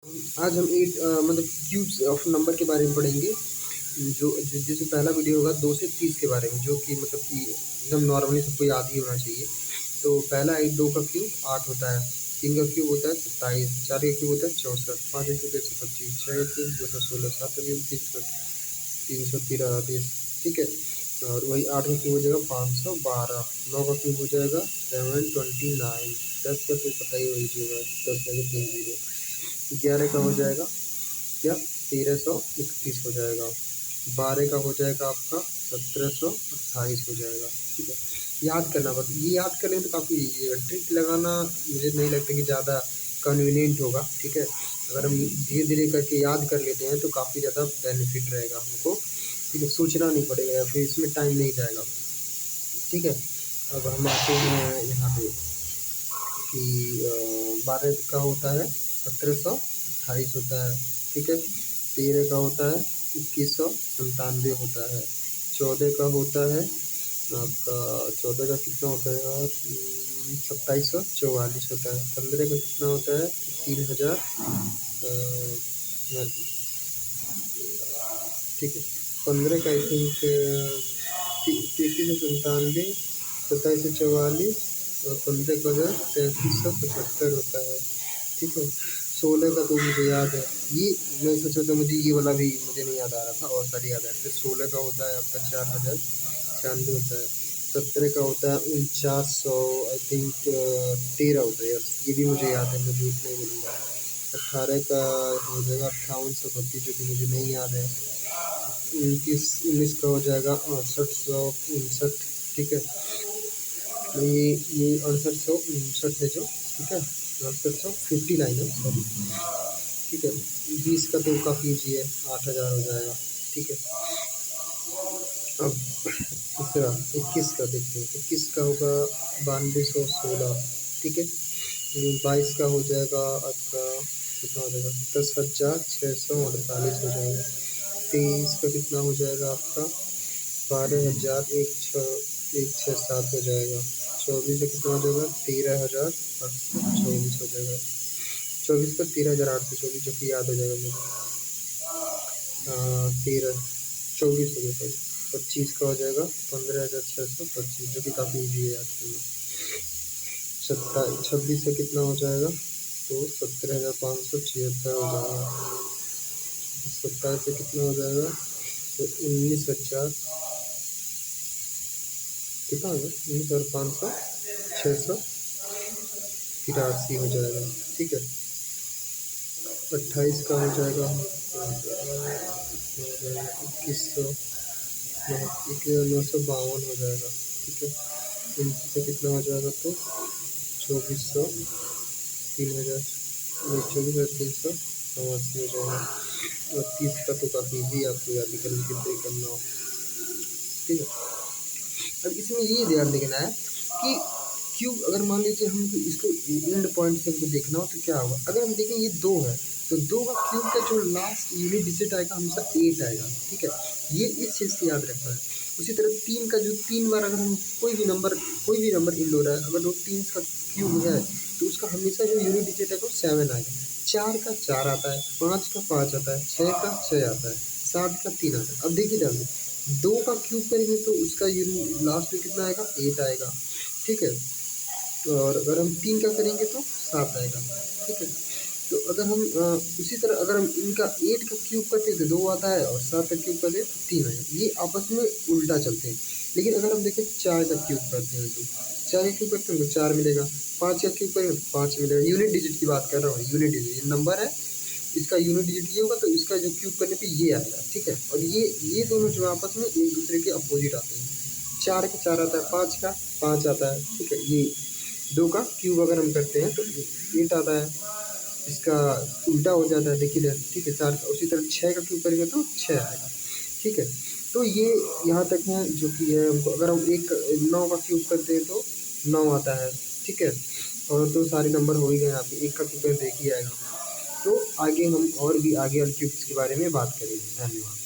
आज हम मतलब क्यूब्स ऑफ नंबर के बारे में पढ़ेंगे। जैसे पहला वीडियो होगा 2 से 30 के बारे में, जो कि मतलब कि एकदम नॉर्मली सबको याद ही होना चाहिए। तो पहला है 2 का क्यूब 8 होता है, 3 का क्यूब होता है 27, 4 का क्यूब होता है 64, 5 का क्यूब 125, 6 का क्यूब 216, 7 का क्यूब 333। ठीक है। और वही 8 का क्यूब हो जाएगा 512, 9 का क्यूब हो जाएगा 729, 10 का तो पता ही वही होगा 10 का 3 जीरो, 11 का हो जाएगा क्या 1331 हो जाएगा, 12 का हो जाएगा आपका 1728 हो जाएगा। ठीक है, याद करना बस, ये याद कर लें तो काफ़ी ट्रिक लगाना मुझे नहीं लगता कि ज़्यादा कन्वीनियंट होगा। ठीक है, अगर हम धीरे धीरे करके याद कर लेते हैं तो काफ़ी ज़्यादा बेनिफिट रहेगा हमको। ठीक है, सोचना नहीं पड़ेगा या फिर इसमें टाइम नहीं जाएगा। ठीक है, अब हम आते हैं यहाँ पे कि 12 का होता है 1728 होता है। ठीक है, 13 का होता है 2197 होता है, 14 का होता है आपका 14 का कितना होता है यार 2744 होता है, 15 का कितना होता है 3000। ठीक है, 15 का आई थिंक 33 सौ 97, 2744 और 15 का 3375 होता है। ठीक है, 16 का तो मुझे याद है, ये मैं सोचा था मुझे ये वाला भी मुझे नहीं याद आ रहा था, और सारी याद आ रहे थे। 16 का होता है आपका 4096 होता है, 17 का होता है 4900 आई थिंक 13 होता है यार, ये भी मुझे याद है, मैं झूठ नहीं बोलूँगा। 18 का हो जाएगा 5832, जो कि मुझे नहीं याद है। 19 का हो जाएगा 6859। ठीक है, तो ये 6859 है जो, ठीक है 6859 है सॉरी। ठीक है, 20 का तो काफ़ी ईजी है, 8000 हो जाएगा। ठीक है, अब तीसरा 21 का देखते हैं, 21 का होगा 9216। ठीक है, 22 का हो जाएगा आपका कितना हो जाएगा 10,648 हो जाएगा। 23 का कितना हो जाएगा आपका 12,167 हो जाएगा। 24 का कितना हो जाएगा 13,824 हो जाएगा। 24 का 13,824, जो कि याद हो जाएगा मुझे। 24 हो गया सॉरी। 25 का हो जाएगा 15,625, जो कि काफ़ी ईजी है याद करना। 26 का कितना हो जाएगा तो 17,576 हो जाएगा। 27 से कितना हो जाएगा तो 19,000 कितना होगा 19,500 683 हो जाएगा। ठीक है, 28 का हो जाएगा 21,952 हो जाएगा। ठीक है, 29 से कितना हो जाएगा तो 2400 3000 24,388 हो जाएगा। और 30 का तो काफ़ी ईजी, आपको याद करने के लिए करना हो। ठीक है, अब इसमें ये ध्यान रखना है कि क्यूब अगर मान लीजिए हमको इसको एंड पॉइंट से हमको देखना हो तो क्या होगा। अगर हम देखें ये 2 है तो 2 का क्यूब का जो लास्ट यूनिट डिजिट आएगा हमेशा 8 आएगा। ठीक है, ये इस चीज़ से याद रखना है। उसी तरह 3 का जो 3 बार अगर हम कोई भी नंबर इंड हो रहा है, अगर वो 3 का क्यूब है तो उसका हमेशा जो यूनिट डिजिट है वो 7 आएगा। 4 का 4 आता है, 5 का 5 आता है, 6 का 6 आता है, 7 का 3 आता है। अब देखिए ध्यान से 2 का क्यूब करेंगे तो उसका यूनिट लास्ट में कितना आएगा 8 आएगा। ठीक है, और अगर हम 3 का करेंगे तो 7 आएगा। ठीक है, तो अगर हम उसी तरह अगर हम इनका 8 का क्यूब करते हैं तो 2 आता है, और 7 का क्यूब करते हैं तो 3 आएगा। ये आपस में उल्टा चलते हैं। लेकिन अगर हम देखें 4 का क्यूब करते हैं तो 4 का क्यूब करते हैं तो 4 मिलेगा, 5 का क्यूब करेंगे तो 5 मिलेगा। यूनिट डिजिट की बात कर रहा हूँ, यूनिट डिजिट ये नंबर है, इसका यूनिट डिजिट ये होगा तो इसका जो क्यूब करने पे ये आएगा। ठीक है, और ये दोनों जो आपस में एक दूसरे के अपोजिट आते हैं। 4 का 4 आता है, 5 का 5 आता है। ठीक है, ये 2 का क्यूब अगर हम करते हैं तो 8 आता है, इसका उल्टा हो जाता है देखिए। ठीक है, 4 का उसी तरह 6 का क्यूब करेंगे तो 6 आएगा। ठीक है, तो ये यहाँ तक है जो कि है हमको। अगर हम 9 का क्यूब करते हैं तो 9 आता है। ठीक है, और तो सारे नंबर हो ही गए, यहाँ पे 1 का क्यूब करें तो 1 ही आएगा। तो आगे हम और भी आगे वाले क्यूब्स के बारे में बात करेंगे। धन्यवाद।